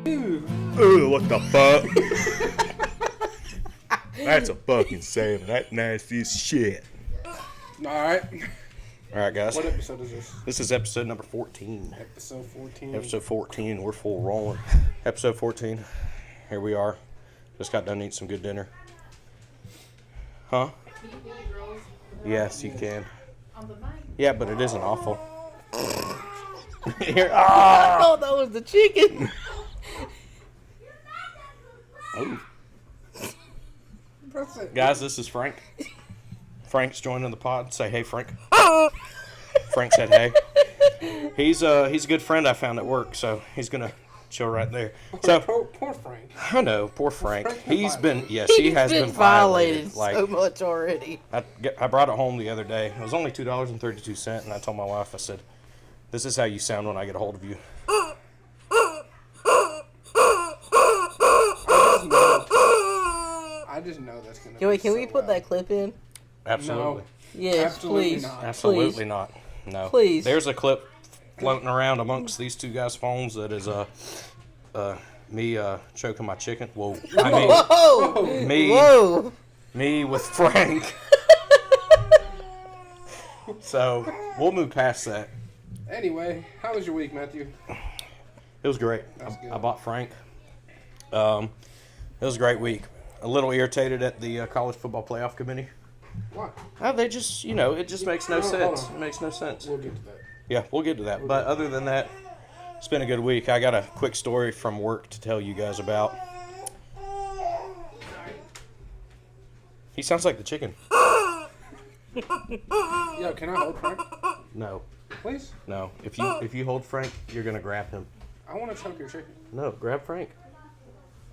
Ugh, what the fuck? That's a fucking salmon. That's nasty as shit. Alright. Alright, guys. What episode is this? This is episode number 14. Episode 14. Episode 14. We're full rolling. Episode 14. Here we are. Just got done eating some good dinner. Huh? Yes, you can. Yeah, but it isn't awful. Here, I thought that was the chicken. Oh. That's it. Guys, this is Frank. Frank's joining the pod. Say hey, Frank. Frank said hey. He's a good friend I found at work, so he's gonna chill right there. So Poor Frank. I know, poor Frank. He's been he He's has been violated Like so much already. I brought it home the other day. It was only $2.32, and I told my wife, I said, "This is how you sound when I get a hold of you." I just know that's gonna. Can we put that clip in? Absolutely. No. Yes, Absolutely please. not. Absolutely Please. not. No. Please. There's a clip floating around amongst these two guys' phones that is me choking my chicken. Whoa. I mean Whoa! me with Frank. So we'll move past that. Anyway, how was your week, Matthew? It was great. That's good. I bought Frank. It was a great week. A little irritated at the college football playoff committee. What? They just, it just makes no Hold sense. on. It makes no sense. We'll get to that. Yeah, we'll get to that. But other than that, it's been a good week. I got a quick story from work to tell you guys about. He sounds like the chicken. Yo, can I hold Frank? No, Please? no. If you hold Frank, you're gonna grab him. I want to choke your chicken. No, grab Frank.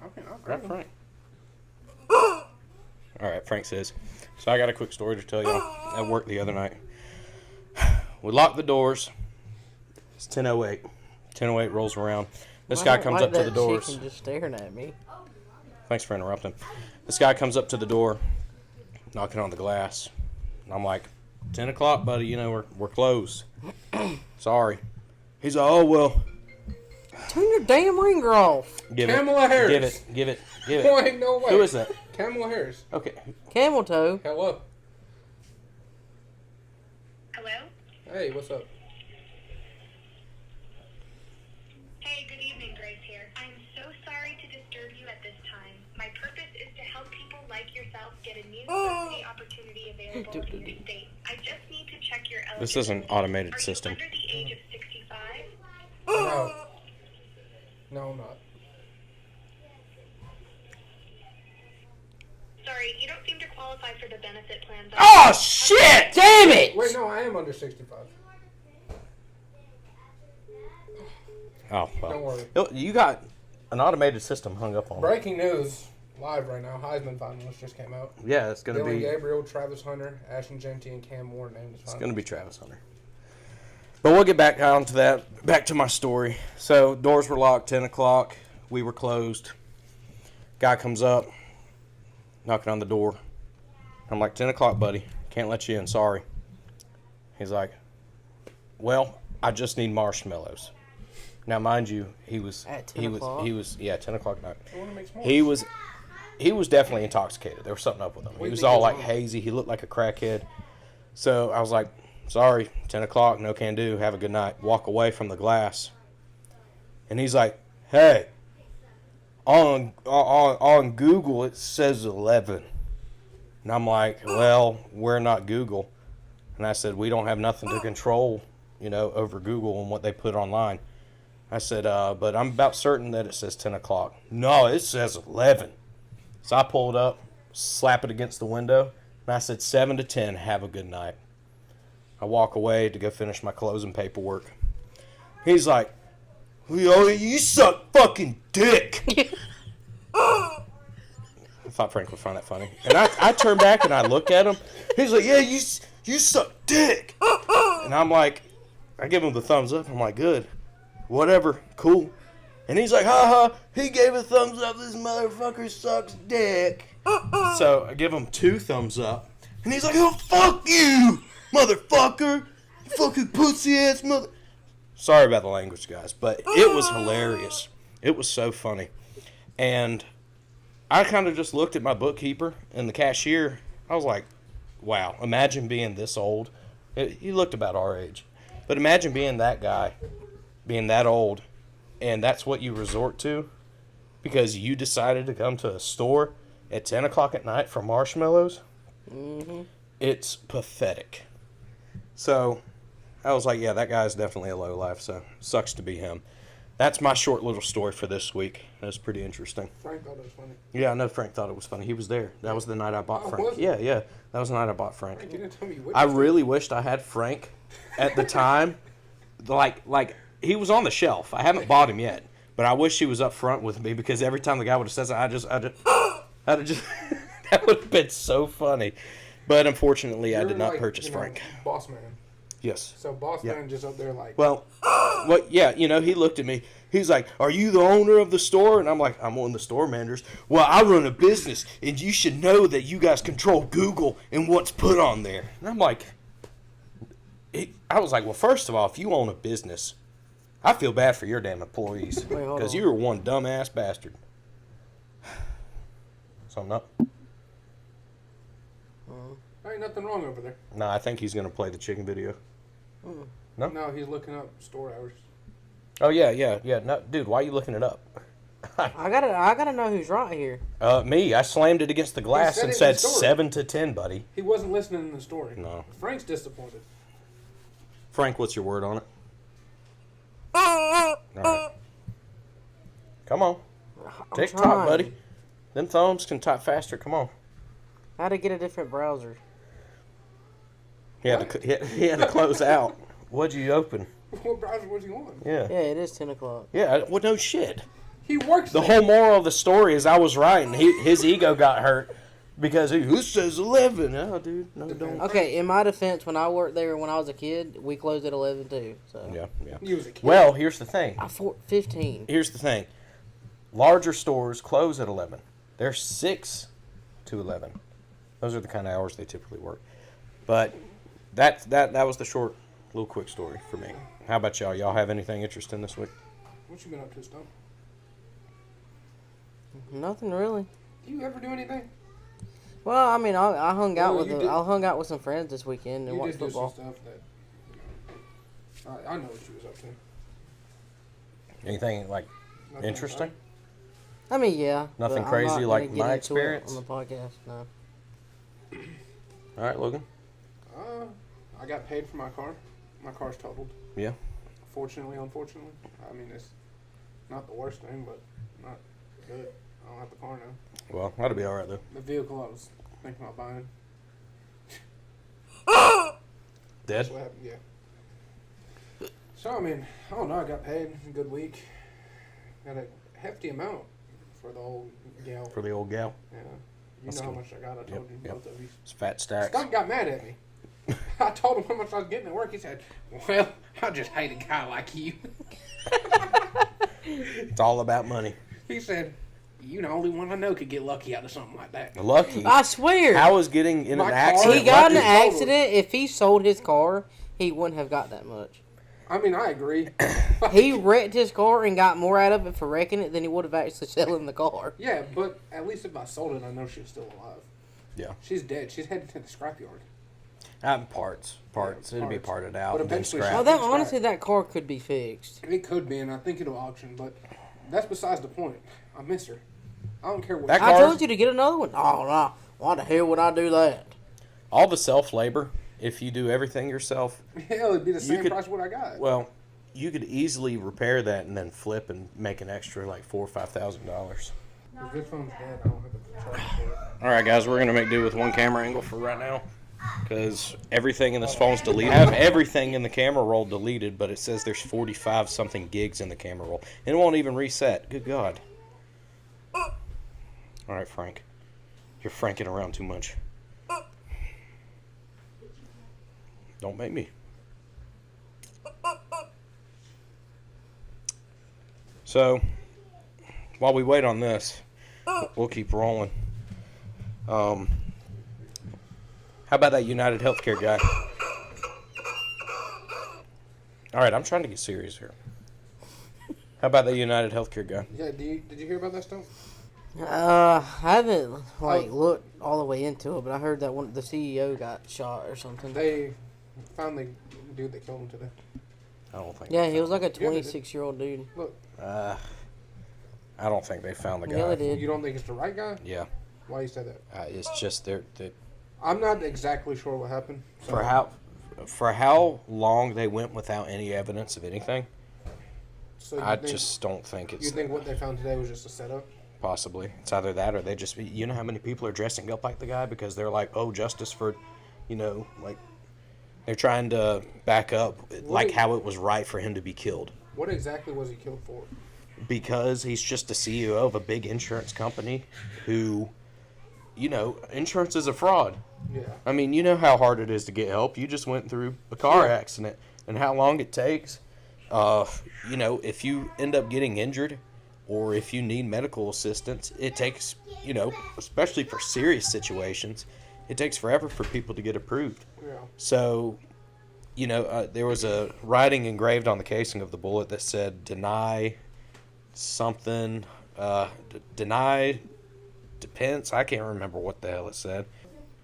Okay, I'll Grab grab him. Frank. All right, Frank says. So I got a quick story to tell y'all at work the other night. We locked the doors. It's 10:08. 10:08 rolls around. This guy comes up to the doors. Chicken just staring at me. Thanks for interrupting. This guy comes up to the door, knocking on the glass. And I'm like, 10 o'clock, buddy. We're closed. Sorry. He's like, oh, well. Turn your damn ringer off. Kamala Harris. Give it. Oh, ain't no way. Who is that? Kamala Harris. Okay. Camel toe. Hello. Hello? Hey, what's up? Hey, good evening, Grace here. I'm so sorry to disturb you at this time. My purpose is to help people like yourself get a new university opportunity available in your state. I just need to check your eligibility. This is an automated Are system. you under the age of 65? No. No, I'm not. Sorry, you don't seem to qualify for the benefit plan. Oh, shit! Damn it! Wait, no, I am under 65. Oh, well. Don't worry. You got an automated system hung up on. Breaking news, live right now. Heisman finalists just came out. Yeah, it's going to Dylan be... Gabriel, Travis Hunter, Ashton Genty, and Cam Moore named as It's finalists. going to be Travis Hunter. But we'll get back on to that. Back to my story. So, doors were locked, 10 o'clock. We were closed. Guy comes up, knocking on the door. I'm like, 10 o'clock, buddy. Can't let you in. Sorry. He's like, well, I just need marshmallows. Now, mind you, he was... At 10 o'clock? 10 o'clock at night. I want to make s'mores. He was definitely intoxicated. There was something up with him. What do He you was think all was like wrong? hazy. He looked like a crackhead. So I was like, sorry, 10 o'clock, no can do. Have a good night. Walk away from the glass. And he's like, hey, on Google it says 11. And I'm like, well, we're not Google. And I said, we don't have nothing to control, over Google and what they put online. I said, but I'm about certain that it says 10 o'clock. No, it says 11. So I pulled up, slap it against the window, and I said, 7 to 10, have a good night. I walk away to go finish my closing paperwork. He's like, you suck fucking dick. I thought Frank would find that funny. And I turn back and I look at him. He's like, yeah, you suck dick. And I'm like, I give him the thumbs up. I'm like, good. Whatever, cool. And he's like, ha, he gave a thumbs up, this motherfucker sucks dick. So I give him 2 thumbs up. And he's like, oh, fuck you, motherfucker. You fucking pussy ass mother. Sorry about the language, guys, but it was hilarious. It was so funny. And I kind of just looked at my bookkeeper and the cashier. I was like, wow, imagine being this old. He looked about our age. But imagine being that guy, being that old, and that's what you resort to because you decided to come to a store at 10 o'clock at night for marshmallows. Mm-hmm. It's pathetic. So I was like, yeah, that guy's definitely a lowlife, so sucks to be him. That's my short little story for this week. That's pretty interesting. Frank thought it was funny. Yeah, I know Frank thought it was funny. He was there. That was the night I bought Oh, Frank. was it? Yeah. That was the night I bought Frank. Frank, you didn't tell me you I witnessed really wished I had Frank at the time. like he was on the shelf. I haven't bought him yet, but I wish he was up front with me because every time the guy would have said something, I'd just that would have been so funny. But unfortunately, I You're did not like, purchase you know, Frank. Boss man. Yes. So Boss Yeah. man just up there like. Well, yeah, he looked at me. He's like, "Are you the owner of the store?" And I'm like, "I'm one of the store managers." Well, I run a business, and you should know that you guys control Google and what's put on there. And I'm like, I was like, well, first of all, if you own a business, I feel bad for your damn employees Wait, hold because on. you're one dumbass bastard. Something up? There ain't nothing wrong over there. No, I think he's gonna play the chicken video. No? No, he's looking up store hours. Oh yeah. No, dude, why are you looking it up? I gotta know who's right here. Me. I slammed it against the glass said and it in said the story. 7 to 10, buddy. He wasn't listening in the story. No. Frank's disappointed. Frank, what's your word on it? All right. Come on. I'm TikTok, trying. buddy. Them thumbs can type faster. Come on. How to get a different browser? He had to close out. What'd you open? What browser was he on? Yeah. Yeah, it is 10 o'clock. Yeah. Well, no shit. He works The there. whole moral of the story is I was right, and his ego got hurt because who says 11? Oh, dude, no, don't. Okay, in my defense, when I worked there when I was a kid, we closed at 11 too. So Yeah. He was a kid. Well, here's the thing. 15. Here's the thing. Larger stores close at 11. They're 6 to 11. Those are the kind of hours they typically work. But that was the short, little quick story for me. How about y'all? Y'all have anything interesting this week? What you been up to, Stump? Nothing really. Do you ever do anything? Well, I mean, I hung out Well, with you did- I hung out with some friends this weekend and You watched did do some football. stuff that. I know what you was up to. Anything like Nothing interesting? I mean, yeah. but Nothing I'm crazy not gonna like get my into it experience? on the podcast. No. All right, Logan. I got paid for my car. My car's totaled. Yeah. Fortunately, unfortunately. I mean, it's not the worst thing, but not good. I don't have the car now. Well, that'll be all right though. The vehicle I was thinking about buying. Dead? That's what happened, yeah. So, I mean, I don't know. I got paid. A good week. Got a hefty amount for the old gal. For the old gal. Yeah. You That's know how good. much I got. I told you, Yep. both of you. It's fat stacks. Stump got mad at me. I told him how much I was getting at work. He said, well, I just hate a guy like you. It's all about money. He said, you the only one I know could get lucky out of something like that. Lucky. I swear. How is getting in My an car- accident? he got in an lucky? accident. If he sold his car, he wouldn't have got that much. I mean, I agree. He wrecked his car and got more out of it for wrecking it than he would have actually selling the car. Yeah, but at least if I sold it, I know she's still alive. Yeah. She's dead. She's headed to the scrapyard. Parts. Yeah, It'll be parts. parted out But and then eventually scrapped. Oh, that honestly, that car could be fixed. It could be, and I think it'll auction, but that's besides the point. I miss her. I don't care what. That I car- told you to get another one. Oh, no. Why the hell would I do that? All the self labor, if you do everything yourself, Hell, it'd be the same could- price what I got. well, you could easily repair that and then flip and make an extra like $4,000 or $5,000. If this phone's dead, I don't have a charger for it. All right, guys, we're gonna make do with one camera angle for right now because everything in this phone's deleted. I have everything in the camera roll deleted, but it says there's 45 something gigs in the camera roll, and it won't even reset. Good God! All right, Frank, you're franking around too much. Don't make me. So, while we wait on this, we'll keep rolling. How about that United Healthcare guy? All right, I'm trying to get serious here. How about the United Healthcare guy? Yeah, did you hear about that stuff? I haven't looked all the way into it, but I heard that the CEO got shot or something. They found the dude that killed him today. I don't think. Yeah, he was like a 26-year-old dude. Look, I don't think they found the guy. Yeah, they did. you don't think it's the right guy? Yeah. Why you say that? It's just they I'm not exactly sure what happened. So. for how long they went without any evidence of anything. So you I think, just don't think it's You think what they found today was just a setup? possibly. It's either that or they just, you know how many people are dressing up like the guy because they're like, oh, justice for, like they're trying to back up how it was right for him to be killed. What exactly was he killed for? Because he's just a CEO of a big insurance company who, insurance is a fraud. Yeah. I mean, you know how hard it is to get help. You just went through a car accident and how long it takes. If you end up getting injured or if you need medical assistance, it takes, especially for serious situations, it takes forever for people to get approved. Yeah. So, there was a writing engraved on the casing of the bullet that said, deny something, deny depends. I can't remember what the hell it said.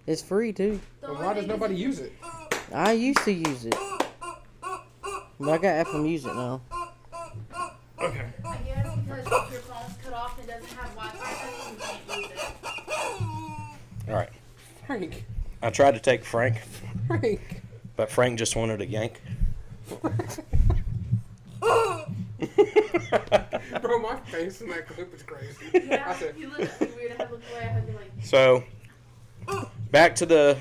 It's free too. But why does nobody use it? I used to use it, but I got Apple Music now. Okay. I guess because if your phone's cut off and doesn't have Wi-Fi, you can't use it. All right. Frank. I tried to take Frank, Frank. but Frank just wanted a yank. Bro, my face in that clip is crazy. Yeah, I said, you look at me weird. I had to look away. I had to like. So, back to the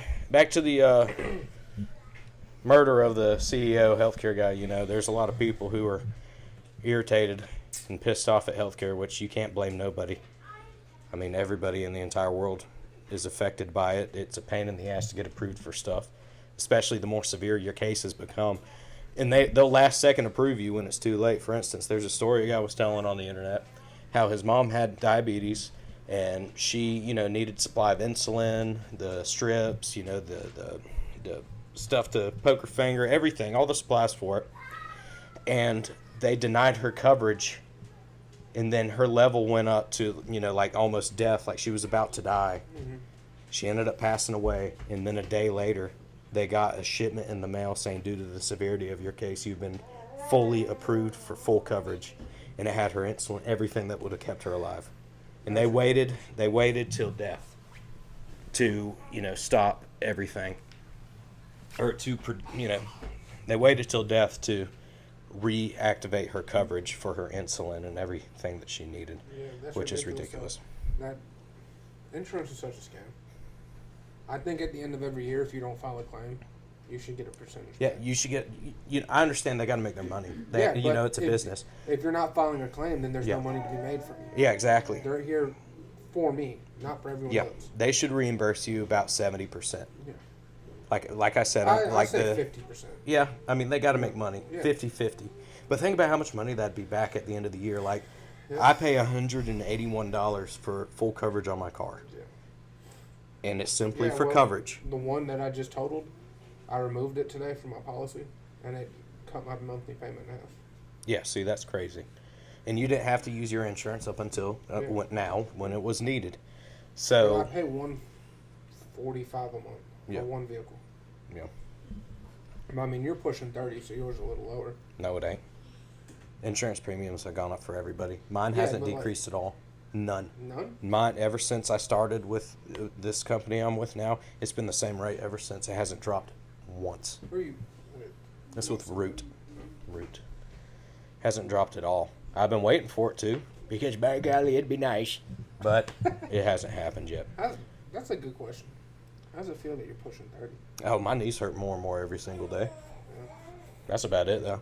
murder of the CEO healthcare guy. There's a lot of people who are irritated and pissed off at healthcare, which you can't blame nobody. I mean, everybody in the entire world is affected by it. It's a pain in the ass to get approved for stuff, especially the more severe your cases become. And they'll last second approve you when it's too late. For instance, there's a story a guy was telling on the internet how his mom had diabetes and she, needed supply of insulin, the strips, the stuff to poke her finger, everything, all the supplies for it. And they denied her coverage. And then her level went up to, like almost death, like she was about to die. Mm-hmm. She ended up passing away. And then a day later, they got a shipment in the mail saying, due to the severity of your case, you've been fully approved for full coverage. And it had her insulin, everything that would have kept her alive. And they waited till death to, stop everything. Or to, they waited till death to reactivate her coverage for her insulin and everything that she needed, which is ridiculous. That insurance is such a scam. I think at the end of every year, if you don't file a claim, you should get a percentage. Yeah, you should get. I understand they got to make their money. It's a business. If you're not filing a claim, then there's no money to be made from you. Yeah, exactly. They're here for me, not for everyone else. They should reimburse you about 70%. Yeah. Like I said, I say 50%. Yeah, I mean they got to make money, Yeah. 50-50. But think about how much money that'd be back at the end of the year. Like, I pay $181 for full coverage on my car. Yeah. And it's simply for coverage. The one that I just totaled, I removed it today from my policy, and it cut my monthly payment in half. Yeah, see, that's crazy. And you didn't have to use your insurance up until when it was needed. So I pay $145 a month for one vehicle. Yeah. I mean, you're pushing 30, so yours is a little lower. No, it ain't. Insurance premiums have gone up for everybody. Mine hasn't decreased at all. None. None? Mine, ever since I started with this company I'm with now, it's been the same rate ever since. It hasn't dropped once. Who are you with? That's with Root. Hasn't dropped at all. I've been waiting for it to, because by golly, it'd be nice. But it hasn't happened yet. That's a good question. How does it feel that you're pushing 30? Oh, my knees hurt more and more every single day. Yeah. That's about it, though.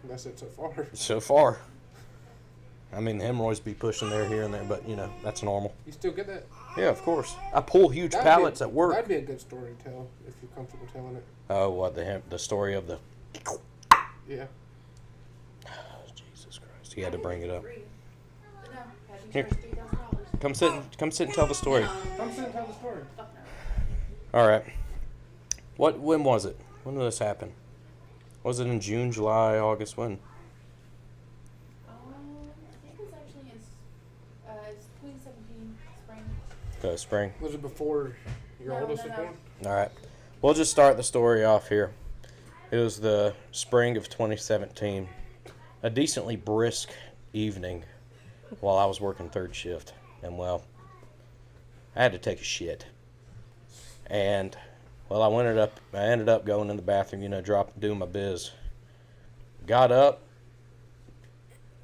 That's it so far. So far. I mean, the hemorrhoids be pushing there, here, and there, but, that's normal. You still get that? Yeah, of course. I pull huge pallets at work. That'd be a good story to tell, if you're comfortable telling it. Oh, what, the story of the... Yeah. Jesus Christ. He had to bring it up. No, Here. $3,000. Come sit and tell the story. Come sit and tell the story. Fuck no. All right. When was it? When did this happen? Was it in June, July, August? When? It's 2017 spring. Okay, spring. Was it before your No, oldest no, was no. born? All right. We'll just start the story off here. It was the spring of 2017. A decently brisk evening while I was working third shift. And, well, I had to take a shit. And, well, I ended up going in the bathroom, doing my biz. Got up.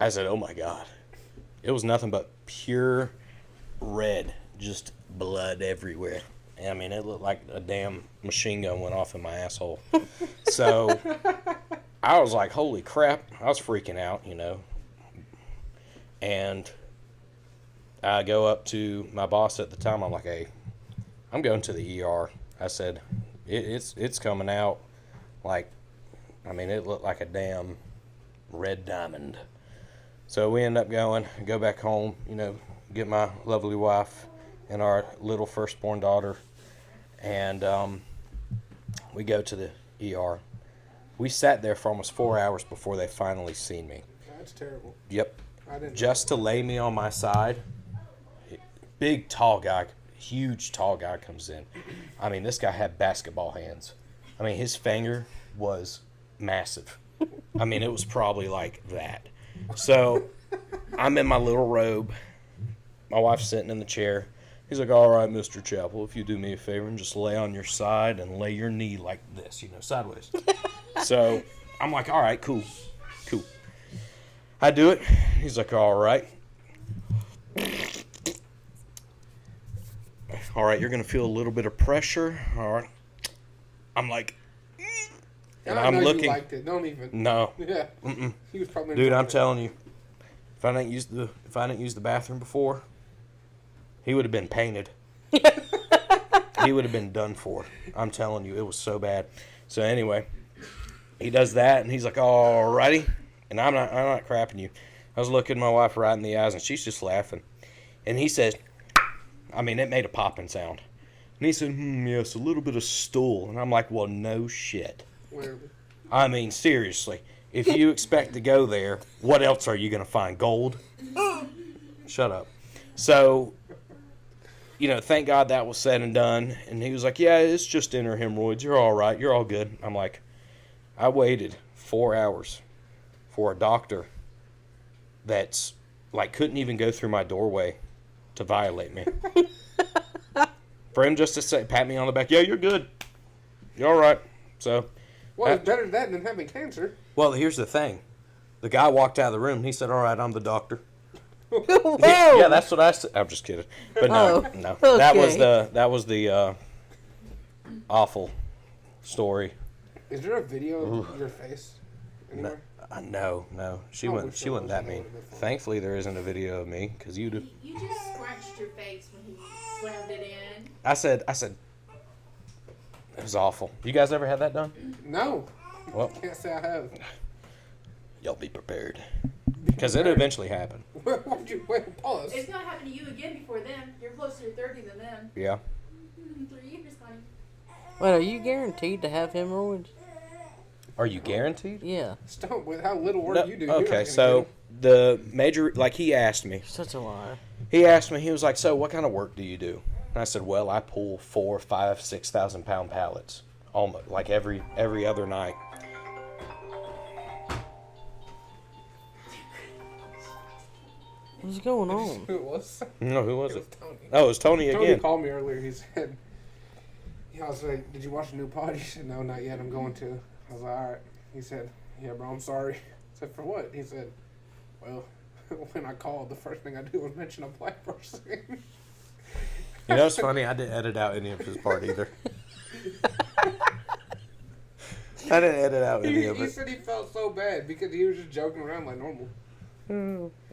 I said, oh, my God. It was nothing but pure red. Just blood everywhere. I mean, it looked like a damn machine gun went off in my asshole. So, I was like, holy crap. I was freaking out, And I go up to my boss at the time. I'm like, hey, I'm going to the ER. I said, it's coming out. Like, I mean, it looked like a damn red diamond. So we end up go back home, get my lovely wife and our little firstborn daughter. And we go to the ER. We sat there for almost 4 hours before they finally seen me. That's terrible. Yep. I didn't. Just to lay me on my side. Big, tall guy, huge, tall guy comes in. I mean, this guy had basketball hands. I mean, his finger was massive. I mean, it was probably like that. So, I'm in my little robe. My wife's sitting in the chair. He's like, all right, Mr. Chappell, if you do me a favor and just lay on your side and lay your knee like this, sideways. So, I'm like, all right, cool. I do it. He's like, all right. All right, you're going to feel a little bit of pressure. All right. I'm like, and I I'm know looking. You liked it. Don't even. No. Yeah. Mm-mm. He was probably. Dude, I'm enjoying it. telling you, if I didn't use the bathroom before, he would have been painted. He would have been done for. I'm telling you, it was so bad. So anyway, he does that, and he's like, "Alrighty," and I'm not crapping you. I was looking my wife right in the eyes, and she's just laughing. And he says, I mean, it made a popping sound. And he said, yes, a little bit of stool. And I'm like, well, no shit. Where? I mean, seriously. If you expect to go there, what else are you going to find? Gold? Shut up. So, thank God that was said and done. And he was like, yeah, it's just inner hemorrhoids. You're all right. You're all good. I'm like, I waited 4 hours for a doctor that's, couldn't even go through my doorway to violate me. For him just to say, pat me on the back, yeah, you're good. You're all right. So, Well, it's better that than having cancer. well, here's the thing. The guy walked out of the room, and he said, all right, I'm the doctor. Whoa! Yeah, that's what I said. I'm just kidding. But no, Oh, no. okay. That was the awful story. Is there a video of your face anywhere? No. She Oh, we wasn't still that wasn't mean. able to find- Thankfully, there isn't a video of me, because You just scrunched your face when he slammed it in. I said, it was awful. You guys ever had that done? No. Well, Can't say I have. y'all be prepared. Because it'll eventually happen. Why'd you wait? Pause. It's gonna happen to you again before then. You're closer to 30 than them. Yeah. 3 years, honey. Wait, are you guaranteed to have hemorrhoids? Are you guaranteed? Yeah. Stop with how little work No, you do. You're not okay, gonna so get the major, he asked me. Such a liar. He was like, so what kind of work do you do? And I said, well, I pull 4, 5, 6,000 pound pallets, almost like every other night. What's going it. on? Who it was? No, who was It it? was Tony. Oh, it was Tony Tony again. called me earlier. He said, I was like, did you watch the new pod? He said, no, not yet. I'm going to. I was like, all right. He said, yeah, bro, I'm sorry. I said, for what? He said, well, when I called, the first thing I did was mention a black person. You know, it's funny. I didn't edit out any of his part either. I didn't edit out any of He it. said he felt so bad because he was just joking around like normal.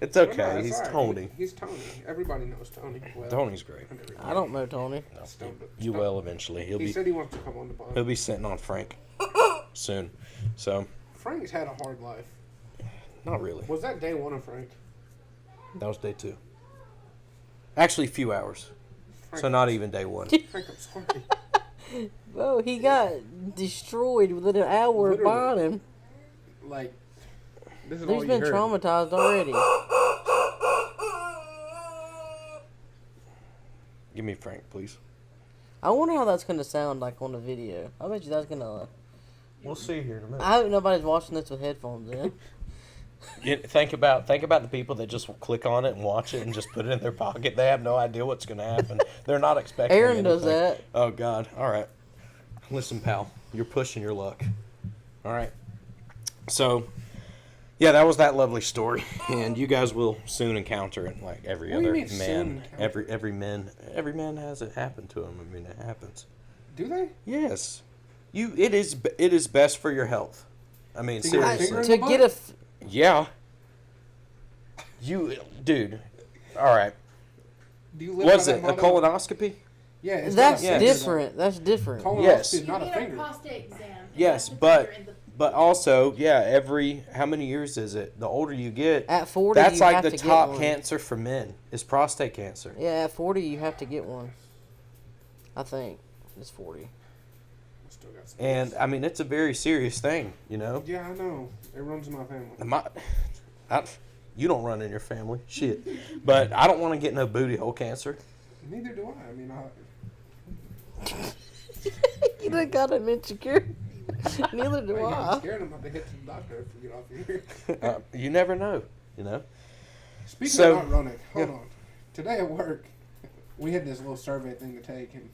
It's Well, no, okay. it's He's all right. Tony. He's Tony. Everybody knows Tony. Well, Tony's great. I don't know Tony. No, Stop it. you Stop. will eventually. He said he wants to come on the pod. He'll be sitting on Frank soon. So, Frank's had a hard life. not really. Was that day one of Frank? That was day 2. Actually, a few hours. Frank, So not even day 1. Frank, I'm sorry. Bro, he got destroyed within an hour of Literally. buying him. Like, this is all He's you been heard. traumatized already. Give me Frank, please. I wonder how that's gonna sound like on the video. I bet you that's gonna. We'll see here in a minute. I hope nobody's watching this with headphones in. Think about the people that just click on it and watch it and just put it in their pocket. They have no idea what's going to happen. They're not expecting Aaron anything. does that. Oh, God. All right. Listen, pal. You're pushing your luck. All right. So, yeah, that was that lovely story. And you guys will soon encounter it like every What do you other mean soon man. encounter? Every man has it happen to him. I mean, it happens. Do they? Yes. It is best for your health. I mean, To get a seriously. finger in To the get butt? Yeah. Dude. All right. Do you live Was by it that a motto? colonoscopy? Yeah, it's That's not a finger, different. That's different. though. Colonoscopy Yes. is not You a get finger. prostate exam. and Yes, that's the but finger in the- but also, yeah, how many years is it? The older you get, At 40, that's you like have the to get top one. cancer for men is prostate cancer. Yeah, at 40 you have to get one. I think it's 40. Still got some And I mean, it's a very serious thing, you know. Yeah, I know. It runs in my family. You don't run in your family, shit. But I don't want to get no booty hole cancer. Neither do I. I mean, You done got him insecure. Neither do I'm I. scared I'm about to hit the doctor if we get off here. You never know, you know. Speaking So- of not running, hold yeah. on. Today at work, we had this little survey thing to take, and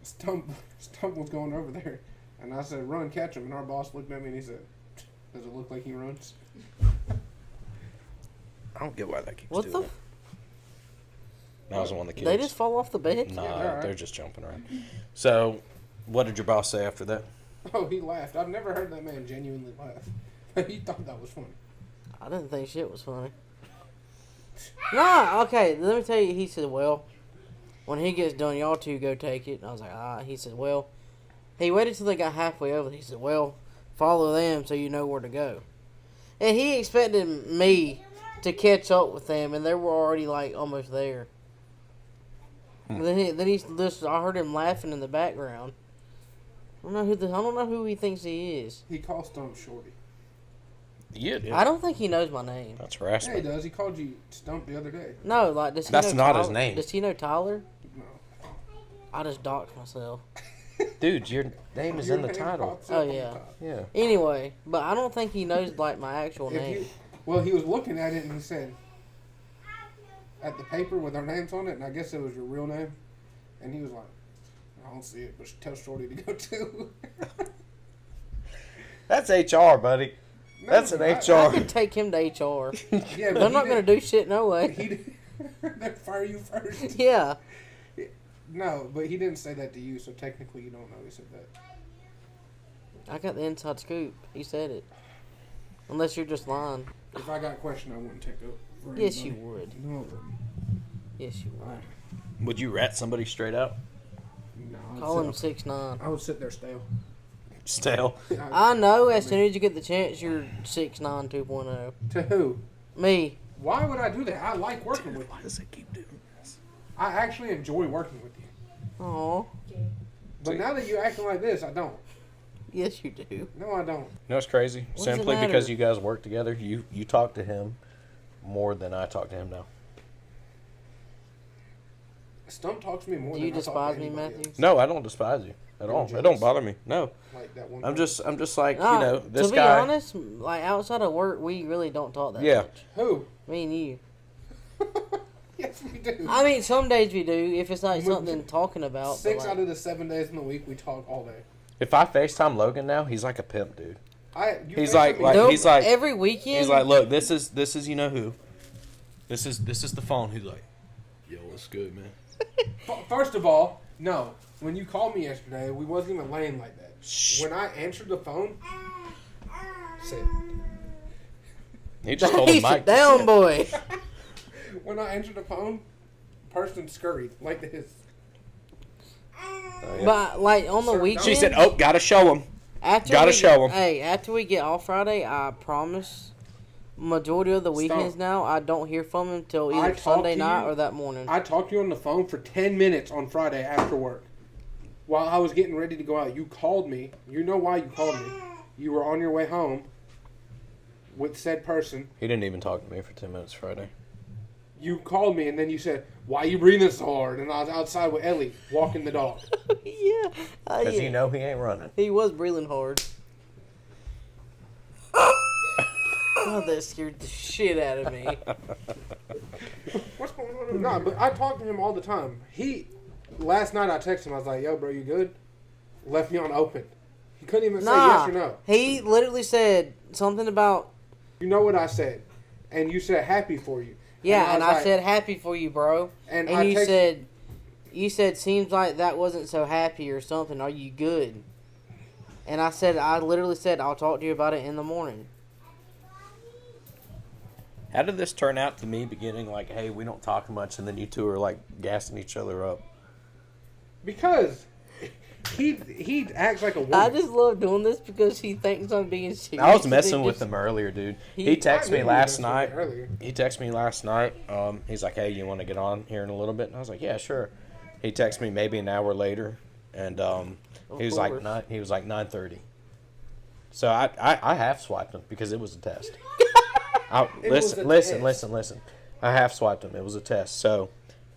Stump was going over there, and I said, "Run, catch him." And our boss looked at me and he said, "Does it look like he runs?" I don't get why that keeps What doing the? it. That was one of the kids. They just fall off the bed? Nah, Yeah, they're all right. they're just jumping around. So, what did your boss say after that? Oh, he laughed. I've never heard that man genuinely laugh. He thought that was funny. I didn't think shit was funny. Nah, okay, let me tell you, he said, well, when he gets done, y'all two go take it. And I was like, he said, well, he waited till they got halfway over. He said, well, follow them so you know where to go. And he expected me to catch up with them, and they were already, like, almost there. Then he just, I heard him laughing in the background. I don't know who he thinks he is. He called Stump Shorty. Yeah, I don't think he knows my name. That's Yeah, he harassment. does. He called you Stump the other day. No, like, does he That's know not Tyler? his name. Does he know Tyler? No. I just doxed myself. Dude, your name is Your in the name title. pops up Oh, on the yeah. top. Yeah. Anyway, but I don't think he knows, like, my actual If name. you, well, he was looking at it and he said, at the paper with our names on it, and I guess it was your real name. And he was like, I don't see it, but tell Shorty to go too. That's HR, buddy. No, That's an I- I HR. could take him to HR. Yeah, but They're not going to do shit no way. He did, they'd fire you first. Yeah. No, but he didn't say that to you, so technically you don't know he said that. I got the inside scoop. He said it. Unless you're just lying. If I got a question, I wouldn't take up. For Yes, anybody. you would. No, Yes, you would. Would you rat somebody straight out? no. Call him 6'9". I would sit there stale. Stale. I know as soon as you get the chance, you're 6'9", 2.0. To who? Me. Why would I do that? I like working with you. Why does it keep doing this? I actually enjoy working with you. Aw. But now that you're acting like this, I don't. Yes, you do. No, I don't. You know what's crazy? What does it Simply because matter? you guys work together, you talk to him more than I talk to him now. Stump talks to me more Do than you I talk despise to me, anybody Matthew? else. No, I don't despise you at all. You're It don't jealous. bother me. No, Like that one. I'm just like Nah, you know this to be guy. honest, like outside of work, we really don't talk that Yeah. much. Who? Me and you. Yes, we do. I mean, some days we do if it's like We- something talking about. but, 6 like, out of the 7 days in the week, we talk all day. If I FaceTime Logan now, he's like a pimp, dude. You He's FaceTime like- me- like- Nope, he's like- every weekend. He's like, look, this is you know who. This is the phone. He's like, yo, what's good, man? First of all, no. When you called me yesterday, we wasn't even laying like that. Shh. When I answered the phone, sit. He just told him Hey, Mike. sit down, boy. When I answered the phone, person scurried like this. Oh, yeah. But like on the Sir, weekend, She said, oh, gotta show him. after gotta we, show 'em. Hey, after we get off Friday, I promise. Majority of the weekends Stop. now, I don't hear from him till I either talked Sunday to night you- or that morning. I talked to you on the phone for 10 minutes on Friday after work. While I was getting ready to go out, you called me. You know why you called me. You were on your way home with said person. He didn't even talk to me for 10 minutes Friday. you called me and then you said, "Why are you breathing so hard?" And I was outside with Ellie walking the dog. Yeah. Because you know he ain't running. He was breathing hard. God, that scared the shit out of me. What's going on? No, but I talk to him all the time. Last night I texted him. I was like, "Yo, bro, you good?" Left me on open. He couldn't even say yes or no. He literally said something about... You know what I said? And you said happy for you. Yeah, and I was said happy for you, bro. And And I you said seems like that wasn't so happy or something. Are you good? And I literally said I'll talk to you about it in the morning. How did this turn out to me beginning like, hey, we don't talk much, and then you two are like gassing each other up? Because he acts like a woman. I just love doing this because he thinks I'm being serious. I was messing with him earlier, dude. He texted me last night. Earlier. He texted me last night. He's like, hey, you want to get on here in a little bit? And I was like, yeah, sure. He texted me maybe an hour later, and he was like 9:30. So I half swiped him because it was a test. Listen. I half swiped him. It was a test. So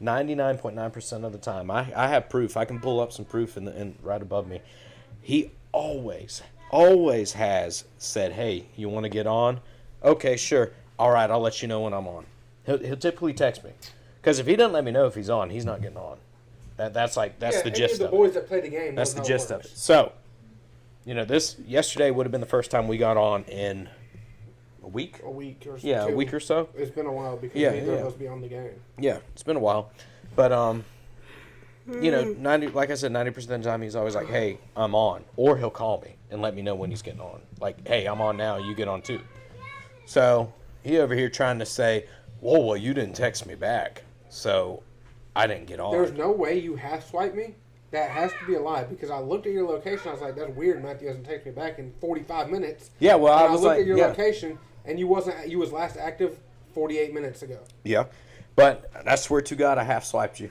99.9% of the time, I have proof. I can pull up some proof in right above me. He always has said, hey, you want to get on? Okay, sure. All right, I'll let you know when I'm on. He'll typically text me. Because if he doesn't let me know if he's on, he's not getting on. That's the gist of it. The boys that play the game. That's the gist of it. So, yesterday would have been the first time we got on in a week. A week or so. Yeah, a week or so. It's been a while because neither of us be on the game. Yeah, it's been a while. But 90 like I said, 90% of the time he's always like, hey, I'm on. Or he'll call me and let me know when he's getting on. Like, hey, I'm on now, you get on too. So he over here trying to say, whoa, well, you didn't text me back, so I didn't get on. There's no way you half swipe me. That has to be a lie because I looked at your location. I was like, that's weird. Matthew hasn't texted me back in 45 minutes. Yeah, well, and I was looked like, at your yeah. location and you was last active 48 minutes ago. Yeah, but I swear to God, I half swiped you.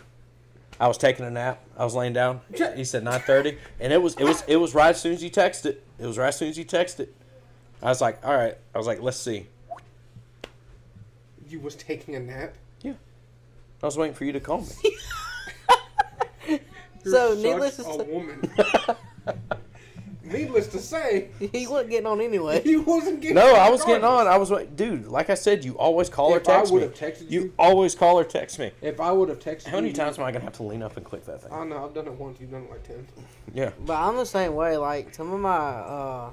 I was taking a nap. I was laying down. He said 9:30, and it was right as soon as you texted. It was right as soon as you texted. I was like, all right. I was like, let's see. You was taking a nap? Yeah. I was waiting for you to call me. You're needless such to a say, woman. Needless to say, he wasn't getting on anyway. he wasn't getting. No, I was getting on. I was like, dude, like I said, you always call or text me. If I would have texted You always call or text me. If I would have texted How many you, times am I gonna have to lean up and click that thing? I don't know. I've done it once. You've done it like 10. Yeah. But I'm the same way. Like some of my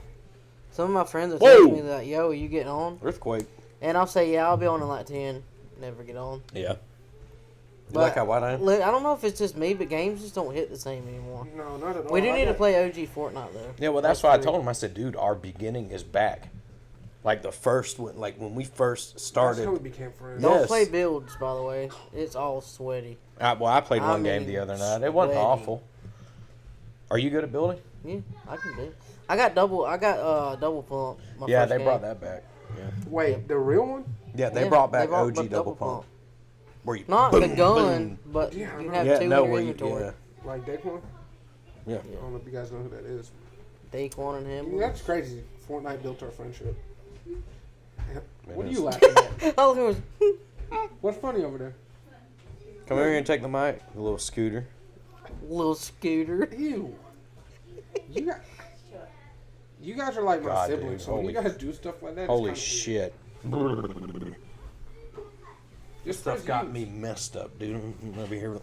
friends will Whoa! text me like, "Yo, are you getting on?" Earthquake. And I'll say, "Yeah, I'll be on in like 10." Never get on. Yeah. You But like how white I am? I don't know if it's just me, but games just don't hit the same anymore. No, not at all. We do I need to got- play OG Fortnite though. Yeah, well, that's why I told him. I said, dude, our beginning is back. Like the first one, like when we first That's started. how we became friends. Yeah. Don't Yes. play builds, by the way. It's all sweaty. I played I one game mean, the other night. It wasn't sweaty. awful. Are you good at building? Yeah, I can do it. I got double pump. My Yeah, first they game. brought that back. Yeah, Wait, the real one? yeah, they Yeah, brought back brought OG double pump. Where you Not boom, the gun, boom. but Yeah, you can I have Yeah, two no, in your where you, inventory. yeah, Like Daquan? yeah. I don't know if you guys know who that is. Daquan and him. That's crazy. Fortnite built our friendship. What are is. you laughing at? Oh, there was. What's funny over there? Come over here and take the mic, the little scooter. Little scooter. Ew. You guys are like my God, siblings, dude, so when you holy- guys do stuff like that, it's Holy kinda shit! weird. This Just stuff for got you. me messed up, dude. I'm over here.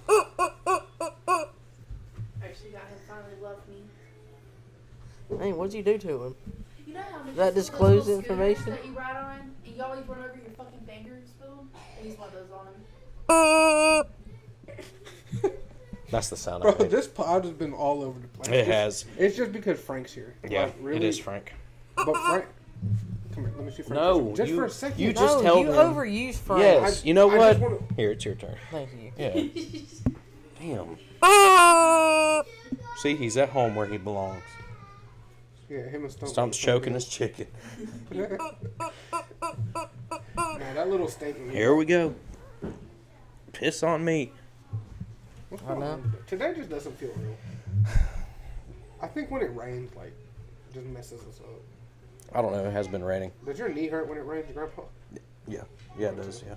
Actually got him finally loved me. Hey, what'd you do to him? You know how That there's those disclose little scooters information? that you ride on, and you always run over your fucking fingers with them? I used one of those on him. That's the sound Bro, I made. this pod has been all over the place. It has. It's just because Frank's here. Yeah, Like, really? it is, Frank. But Frank, come here. Let me see Frank. No, just you- for a second. you just No, tell you them. overuse Frank. Yes. I- You know I what? just wanna- Here, it's your turn. Thank you. Yeah. Damn. See, he's at home where he belongs. Yeah, him and Stump. Stump's choking his chicken. Man, that little statement. Here we go. Piss on me. What's I going know. on today? Today just doesn't feel real. I think when it rains, like, it just messes us up. I don't know. It has been raining. Does your knee hurt when it rains, Grandpa? Yeah. Yeah, it does. Yeah.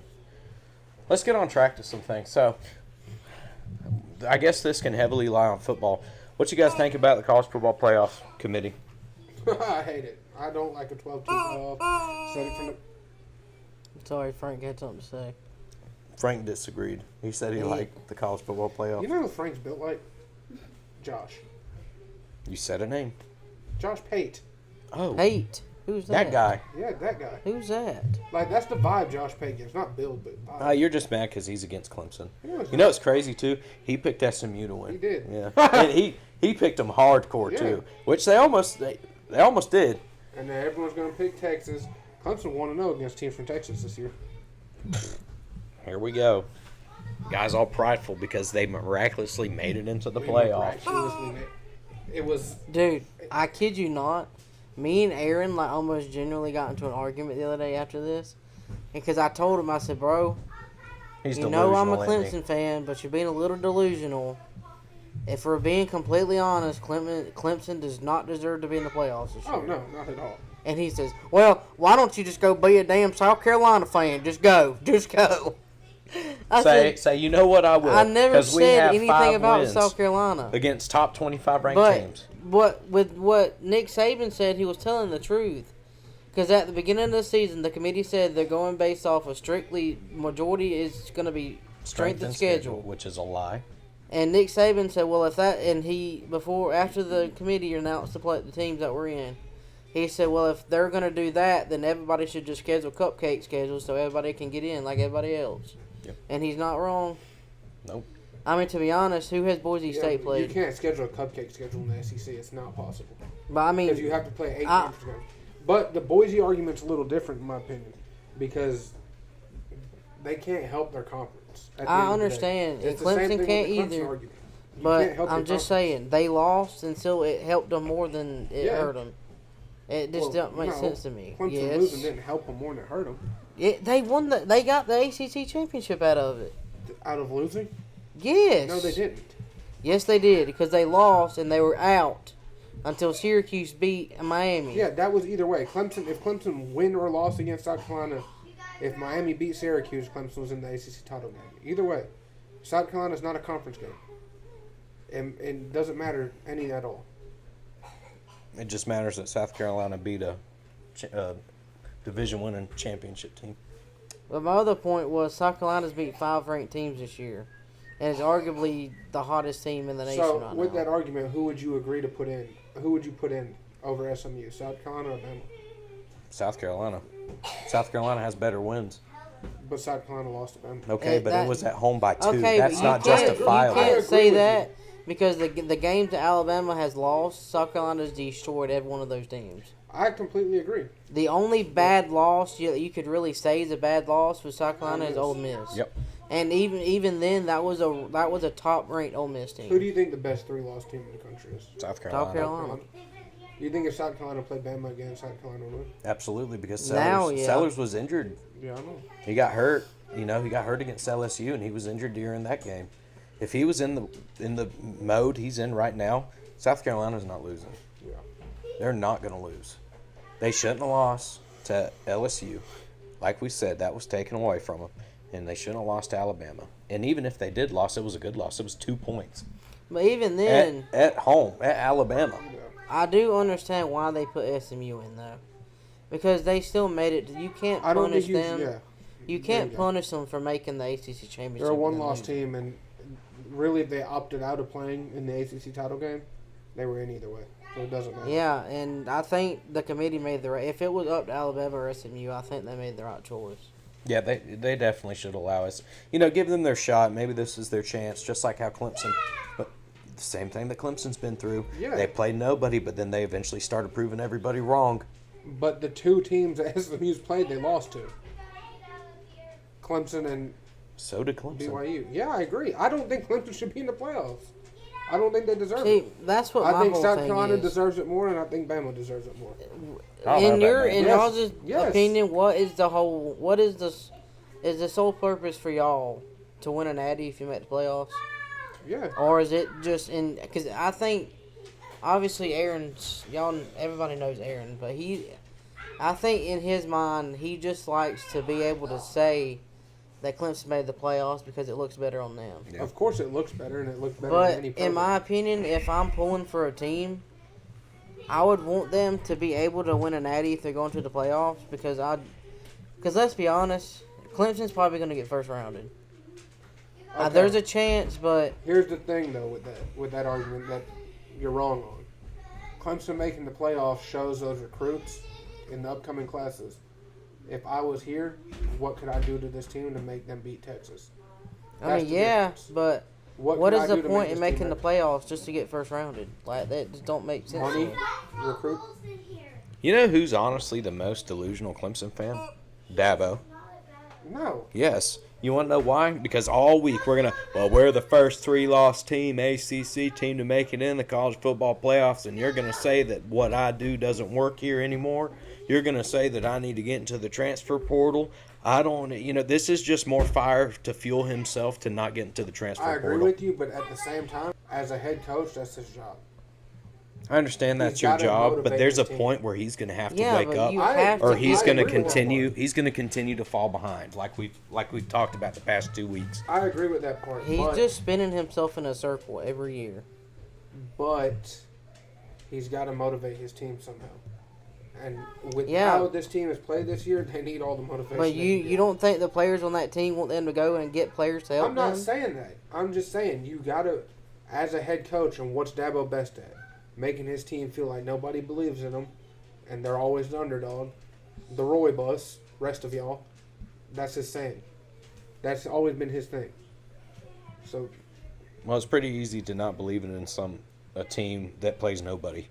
let's get on track to some things. So, I guess this can heavily lie on football. What you guys think about the college football playoff committee? I hate it. I don't like a 12-2 playoff. Said it from the Sorry, Frank had something to say. Frank disagreed. He said he liked the college football playoff. You know who Frank's built like? Josh. You said a name. Josh Pate. Oh, Hate. Who's that that? guy. Yeah, that guy. Who's that? Like, that's the vibe Josh Pate gives. Not build, but vibe. You're just mad because he's against Clemson. No, it's You know not. what's crazy too? He picked SMU to win. He did. Yeah, and he picked them hardcore Yeah. too, which they almost did. And then everyone's going to pick Texas. Clemson 1-0 against teams from Texas this year. Here we go. Guys all prideful because they miraculously made it into the playoffs. It was. Dude, I kid you not. Me and Aaron like almost genuinely got into an argument the other day after this, because I told him, I said, bro, He's you know I'm a delusional, ain't he? Clemson fan, but you're being a little delusional. If we're being completely honest, Clemson does not deserve to be in the playoffs this year. Oh, no, not at all. And he says, well, why don't you just go be a damn South Carolina fan? Just go. Just go. I Say, you know what, I will. I never 'cause we said have anything 5 about wins South Carolina. against top 25 ranked But teams. with what Nick Saban said, he was telling the truth. Because at the beginning of the season, the committee said they're going based off of strictly, majority is going to be strength and schedule. which is a lie. And Nick Saban said, well, if that, and after the committee announced the teams that we're in, he said, well, if they're going to do that, then everybody should just schedule cupcake schedules so everybody can get in like everybody else. Yep. And he's not wrong. Nope. I mean, to be honest, who has Boise State You played? can't schedule a cupcake schedule in the SEC. It's not possible. But I Because mean, you have to play 8 games together. But the Boise argument's a little different, in my opinion, because they can't help their conference. At the I end of the day. understand. It's And the same Clemson thing with can't the Clemson either. argument. You but can't help I'm your just conference. saying, they lost, and so it helped them more than it Yeah. hurt them. It just don't make no, sense to me. Clemson Yes. losing didn't help them more than it hurt them. They won they got the ACC championship out of it. Out of losing? Yes. No, they didn't. Yes, they did, because they lost and they were out until Syracuse beat Miami. Yeah, that was either way. If Clemson win or lost against South Carolina, if Miami beat Syracuse, Clemson was in the ACC title game. Either way, South Carolina's not a conference game. And it doesn't matter any at all. It just matters that South Carolina beat a division-winning championship team. But my other point was South Carolina's beat 5 ranked teams this year, and is arguably the hottest team in the nation So, right with now. that argument, who would you agree to put in? Who would you put in over SMU? South Carolina or Bama? South Carolina. South Carolina has better wins. But South Carolina lost to Bama. Okay, but that- it was at home by 2. Okay, That's but not you can't, justifiable. You I can't agree say with that because the games that Alabama has lost, South Carolina's destroyed every one of those teams. I completely agree. The only bad loss you could really say is a bad loss with South Carolina is Ole Miss. Yep. And even then, that was a top ranked Ole Miss team. Who do you think the best 3-loss team in the country is? South Carolina. South Carolina. Do you think if South Carolina played Bama again, South Carolina would win? Absolutely, because Now, Sellers, yeah. Sellers was injured. Yeah, I know. He got hurt. He got hurt against LSU, and he was injured during that game. If he was in the mode he's in right now, South Carolina's not losing. Yeah. They're not going to lose. They shouldn't have lost to LSU. Like we said, that was taken away from them, and they shouldn't have lost to Alabama. And even if they did loss, it was a good loss. It was 2 points. But even then, At home, at Alabama. I do understand why they put SMU in though, because they still made it. You can't I don't punish think them. yeah. You There can't you go. punish them for making the ACC championship. They're a one-loss and losing. team, and really, if they opted out of playing in the ACC title game, they were in either way. So it doesn't matter. Yeah, and I think the committee made the right. If it was up to Alabama or SMU, I think they made the right choice. Yeah, they definitely should allow us. Give them their shot. Maybe this is their chance, just like how Clemson. But the same thing that Clemson's been through. Yeah. They played nobody, but then they eventually started proving everybody wrong. But the 2 teams that SMU's played, they lost to. Clemson and So did Clemson. BYU. Yeah, I agree. I don't think Clemson should be in the playoffs. I don't think they deserve See, it. that's what I my think whole South thing Carolina is. deserves it more, and I think Bama deserves it more. I don't know In about your that. in Yes. y'all's Yes. opinion, is the sole purpose for y'all to win an Natty if you make the playoffs, Yeah. or is it just in? Because I think obviously everybody knows Aaron, but I think in his mind he just likes to be able to say that Clemson made the playoffs because it looks better on them. Yeah. Of course, it looks better, and it looks better But than any program. in my opinion, if I'm pulling for a team, I would want them to be able to win a natty if they're going to the playoffs because let's be honest, Clemson's probably going to get first rounded. Okay. There's a chance, but Here's the thing, though, with that argument that you're wrong on. Clemson making the playoffs shows those recruits in the upcoming classes. If I was here, what could I do to this team to make them beat Texas? I mean, yeah, but what could is I the do to point make in this making team the playoffs just to get first rounded? Like that just don't make sense. Money, to me. recruit. You know who's honestly the most delusional Clemson fan? Dabo. No. Yes. You want to know why? Because all week we're the first 3-loss team, ACC team to make it in the college football playoffs, and you're going to say that what I do doesn't work here anymore. You're going to say that I need to get into the transfer portal. This is just more fire to fuel himself to not get into the transfer I agree portal. with you, but at the same time, as a head coach, that's his job. I understand that's He's your gotta job, but motivate there's a his team. point where he's going to have to Yeah, wake but up, you I- have or to. he's I going to agree with that continue. part. He's going to continue to fall behind, like we've talked about the past 2 weeks. I agree with that part. He's but, just spinning himself in a circle every year. But he's got to motivate his team somehow. And with Yeah. how this team has played this year, they need all the motivation. But they you can you get. don't think the players on that team want them to go and get players to help I'm not them? saying that. I'm just saying you got to, as a head coach, and what's Dabo best at? Making his team feel like nobody believes in them, and they're always the underdog. The Roy bus, rest of y'all. That's his saying. That's always been his thing. So Well, it's pretty easy to not believe in a team that plays nobody,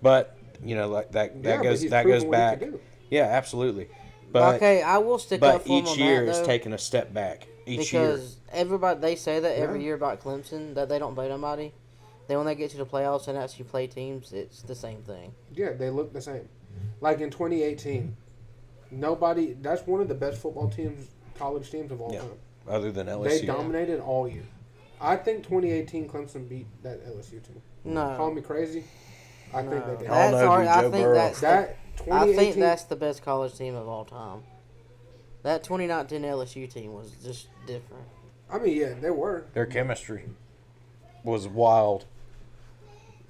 but like that yeah, but goes he's that proven goes what he back. can do. Yeah, absolutely. But Okay, I will stick up but for him each on year that, is though, taking a step back. Each year. because everybody they say that every Yeah. year about Clemson that they don't play nobody. Then when they get to the playoffs and actually play teams, it's the same thing. Yeah, they look the same. Like in 2018, nobody. That's one of the best football teams, college teams of all Yeah. time. Other than LSU. They dominated all year. I think 2018 Clemson beat that LSU team. No, Call me crazy. I think no. they did. All That's know already, who I Joe think Burrow- that's the, That I 2018. think that's the best college team of all time. That 2019 LSU team was just different. I mean, yeah, they were. Their chemistry was wild.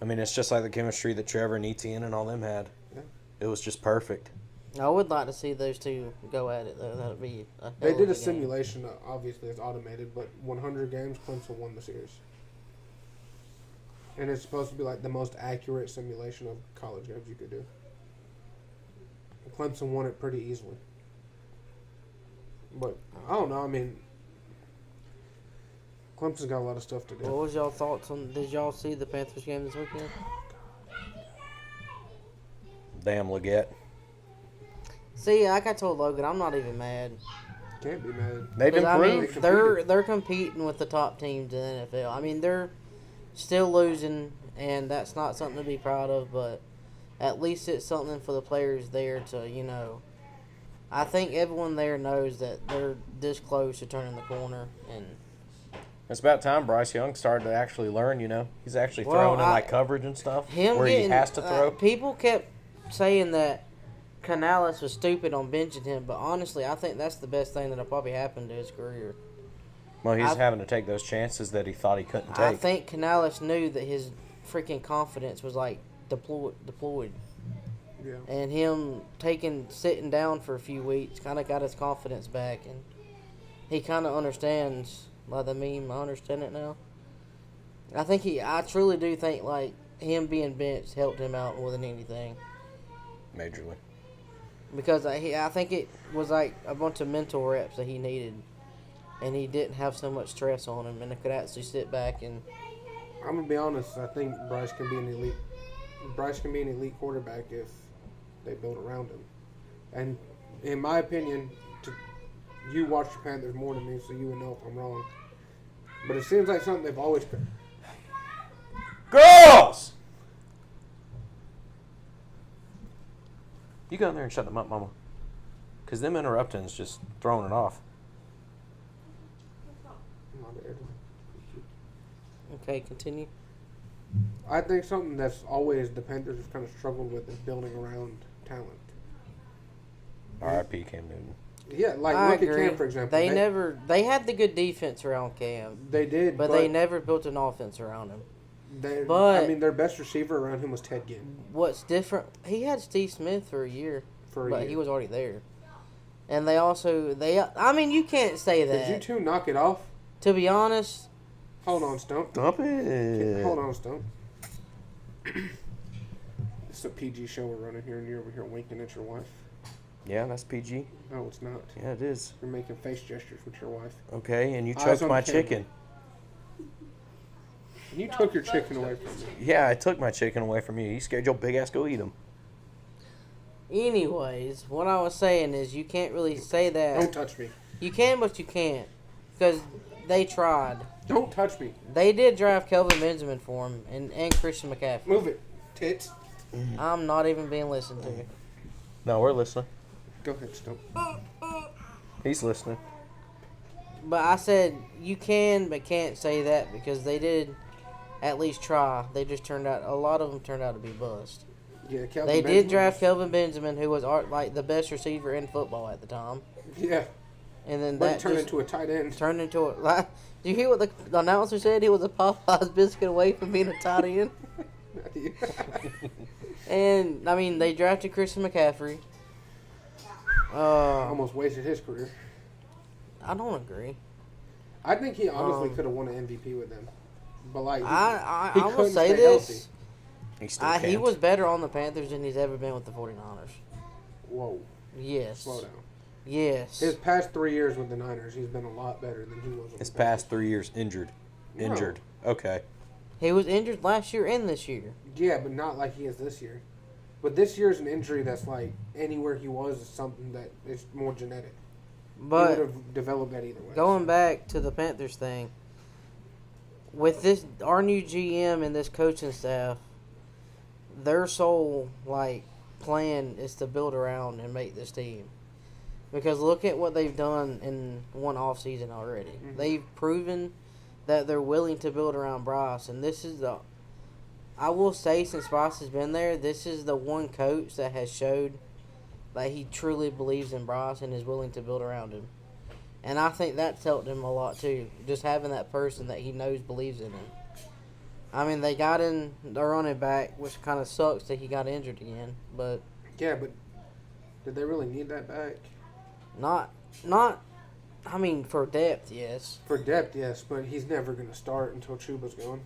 I mean, it's just like the chemistry that Trevor and Etienne and all them had. Yeah. It was just perfect. I would like to see those two go at it, though. That'd be a hell They of did a game. simulation. Obviously, it's automated, but 100 games, Clemson won the series. And it's supposed to be like the most accurate simulation of college games you could do. Clemson won it pretty easily. But I don't know. I mean, Clemson's got a lot of stuff to do. What was y'all thoughts on? Did y'all see the Panthers game this weekend? Damn, Leggett. See, like I told Logan, I'm not even mad. Can't be mad. They've 'Cause, I mean, improved. they're competing with the top teams in the NFL. I mean, they're still losing, and that's not something to be proud of. But at least it's something for the players there to, I think everyone there knows that they're this close to turning the corner. And It's about time Bryce Young started to actually learn, He's actually Well, throwing in like coverage and stuff where he has to throw. People kept saying that Canales was stupid on benching him, but honestly, I think that's the best thing that'll probably happen to his career. Well, he's I- having to take those chances that he thought he couldn't take. I think Canales knew that his freaking confidence was like deployed. Yeah. And him sitting down for a few weeks kind of got his confidence back, and he kind of understands, like the meme, I understand it now. I truly do think, like, him being benched helped him out more than anything. Majorly. Because I think it was like a bunch of mental reps that he needed, and he didn't have so much stress on him, and he could actually sit back and. I'm gonna be honest. I think Bryce can be an elite quarterback if they build around him. And in my opinion, you watch the Panthers more than me, so you would know if I'm wrong. But it seems like something they've always. Girls! You go in there and shut them up, Mama. Because them interrupting's just throwing it off. Okay, continue. I think something that's always the Panthers have kind of struggled with is building around talent. R.I.P. Cam Newton. Yeah, like I look agree. at Cam for example. They had the good defense around Cam, They did, but they never built an offense around him. But I mean, their best receiver around him was Ted Ginn. What's different? He had Steve Smith for a year, But he was already there. And they also I mean, you can't say that. Did you two knock it off? To be honest, Hold on, Stump. Stop it. Hold on, Stump. It's a PG show we're running here, and you're over here winking at your wife. Yeah, that's PG. No, it's not. Yeah, it is. You're making face gestures with your wife. Okay, and you Eyes choked on my camera. chicken. And you took your chicken away from me. Yeah, I took my chicken away from you. You scared your big ass go eat them. anyways, what I was saying is you can't really say that. Don't touch me. You can, but you can't. Because they tried. Don't touch me. They did draft Kelvin Benjamin for him and Christian McCaffrey. Move it, tits. I'm not even being listened to. No, we're listening. Go ahead, Stump. He's listening. But I said you can but can't say that because they did at least try. They just turned out, a lot of them turned out to be bust. Yeah, Kelvin They Benjamin did draft was- Kelvin Benjamin, who was like the best receiver in football at the time. Yeah, And then but that he turned just into a tight end. turned into a. Like, did you hear what the announcer said? He was a Popeye's biscuit away from being a tight end. And I mean, they drafted Christian McCaffrey. Almost wasted his career. I don't agree. I think he honestly could have won an MVP with them. But like, I will couldn't say stay this. healthy. He still can't. He was better on the Panthers than he's ever been with the 49ers. Whoa, Yes. slow down. Yes. His past 3 years with the Niners, he's been a lot better than he was. With His the past 3 years injured. No. Injured. Okay. He was injured last year and this year. Yeah, but not like he is this year. But this year's an injury that's like anywhere he was is something that is more genetic. He would But have developed that either way. going back to the Panthers thing, with this our new GM and this coaching staff, their sole plan is to build around and make this team. Because look at what they've done in one off season already. Mm-hmm. They've proven that they're willing to build around Bryce, and this is I will say, since Bryce has been there, this is the one coach that has showed that he truly believes in Bryce and is willing to build around him. And I think that's helped him a lot too. Just having that person that he knows believes in him. I mean, they got in the running back, which kind of sucks that he got injured again, but Yeah, but did they really need that back? not. I mean, for depth, yes. For depth, yes, but he's never going to start until Chuba's gone.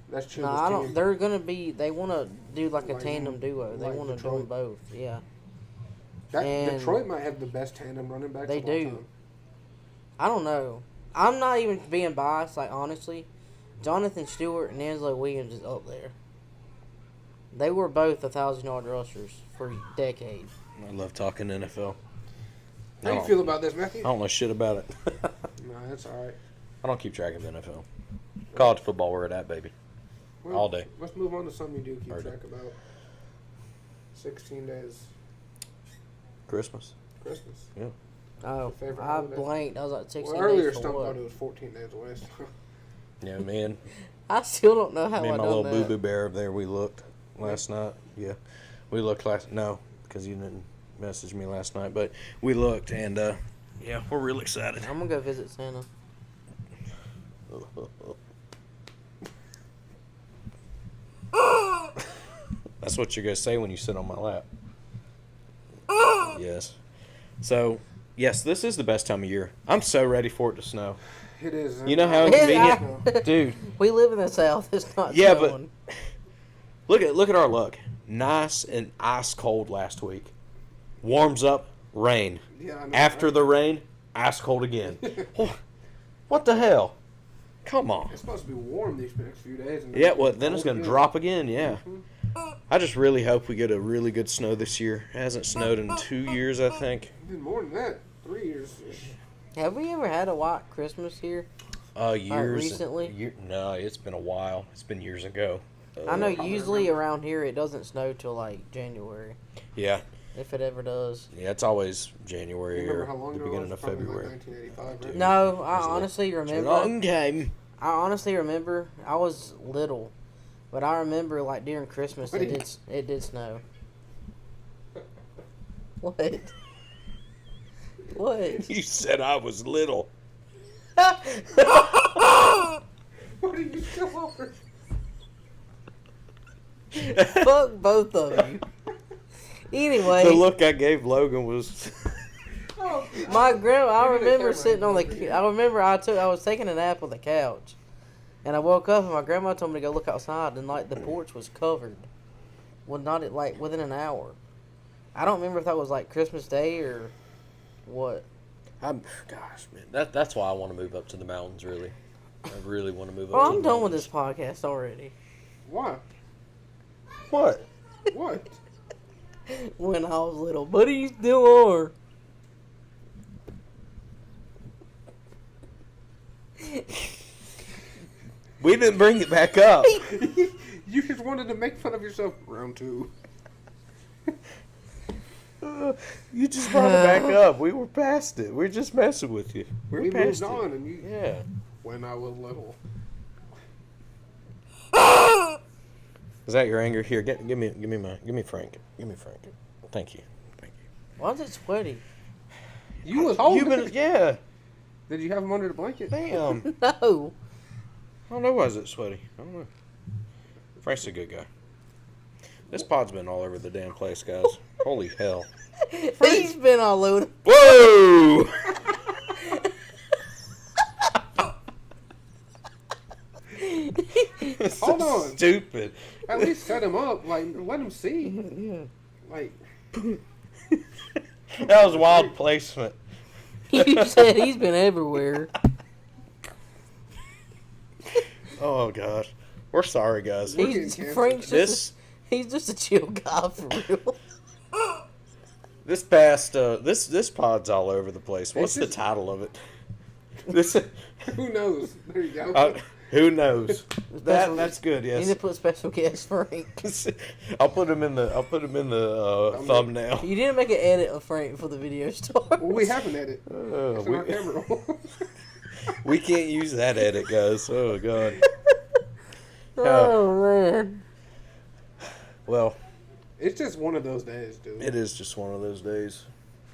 That's Chuba's No, I don't. team. They're gonna be. They want to do like a Like- tandem duo. They like want to do Detroit. them both. Yeah, And and- Detroit might have the best tandem running backs They of all do. time. I don't know. I'm not even being biased. Like honestly, Jonathan Stewart and Angelo Williams is up there. They were both 1,000-yard rushers for decades. I love talking NFL. How do you Oh. feel about this, Matthew? I don't know shit about it. No, that's all right. I don't keep track of the NFL. College football, where it at, baby. Well, All day. Let's move on to something you do keep All day. track about. 16 days. Christmas. Christmas. Oh, favorite I holiday? blanked. I was like 16 Well, earlier days for Stump what? thought it was 14 days away. So. Yeah, man. I still don't know how Me I and my done little that. boo-boo bear up there, we looked last night. Yeah. We looked no, because you didn't message me last night. But we looked, and, yeah, we're real excited. I'm gonna go visit Santa. That's what you're going to say when you sit on my lap. Yes. So, yes, this is the best time of year. I'm so ready for it to snow. It is. You know how Yeah. inconvenient? Dude, We live in the South. It's not Yeah, snowing. look at our luck. Nice and ice cold last week. Warms up, rain. Yeah, I know, After right? the rain, ice cold again. What the hell? Come on. It's supposed to be warm these next few days. And Yeah, well, then it's going to cold drop again, yeah. I just really hope we get a really good snow this year. It hasn't snowed in 2 years, I think. again. More than that. 3 years. Have we ever had a white Christmas here? Years. recently? No, it's been a while. It's been years ago. I know probably usually remember. around here it doesn't snow till like January, Yeah. if it ever does. Yeah, it's always You January remember or how long the ago it beginning was? of Probably February. Like 1985, right? No, I It's a honestly remember. Long game. I honestly remember. I was little, but I remember like during Christmas What it do you- did snow. What? What? You said I was little. What are you still over? Fuck both of you. Anyway, The look I gave Logan was. Oh, my grandma. I Give me the remember camera sitting on over the. here. I remember I was taking a nap on the couch, and I woke up and my grandma told me to go look outside, and like the porch was covered. Well, not at like within an hour. I don't remember if that was like Christmas Day or what. Gosh, man, that's why I want to move up to the mountains. Really, I really want to move up. Well, to I'm the done with mountains. this podcast already. Why? What? What? When I was little, but he still are. We didn't bring it back up. You just wanted to make fun of yourself. Round two. You just brought it back up. We were past it. We're just messing with you. We're We past moved it. on, and you. Yeah. When I was little. Is that your anger? Here, give me Frank. Give me Frank. Thank you. Why is it sweaty? You was holding it. Yeah. Did you have him under the blanket? Damn. No. I don't know why is it sweaty. I don't know. Frank's a good guy. This pod's been all over the damn place, guys. Holy hell. He's been all over. Whoa! It's so Hold on. stupid. At least set him up. Like, let him see. Yeah. Like, That was wild placement. You said he's been everywhere. Oh gosh. We're sorry, guys. We're getting He's canceled. Frank's This he's just a chill guy for real. this past this pod's all over the place. What's It's the just- title of it? This who knows? There you go. who knows? Special- That's good. You need to Yes. put special guest Frank. I'll put him in the thumbnail. You didn't make an edit of Frank for the video starts. Well, we have an edit. It's in our we, camera roll. we can't use that edit, guys. Oh god. Oh man. Well, It's just one of those days, dude. it is just one of those days.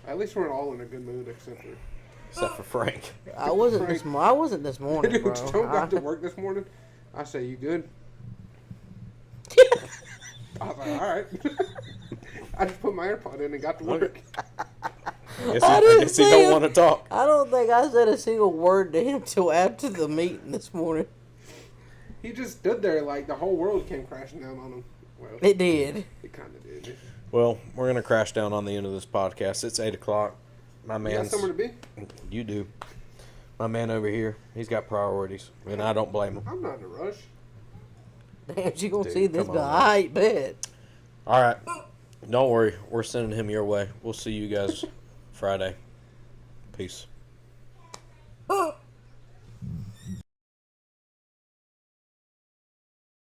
At least we're all in a good mood, except for Except for Frank. I wasn't this morning, dude. bro. Joe got to work this morning. I say, "You good?" I was like, "All right." I just put my AirPod in and got to work. I guess he don't want to talk. I don't think I said a single word to him till after the meeting this morning. He just stood there like the whole world came crashing down on him. Well, It did. it kind of did. Well, we're gonna crash down on the end of this podcast. It's 8:00. My You got man's. somewhere to be? You do. My man over here, he's got priorities, and I don't blame him. I'm not in a rush. Damn, you gonna Dude, see this come on, guy? I bet. All right, don't worry, we're sending him your way. We'll see you guys Friday. Peace.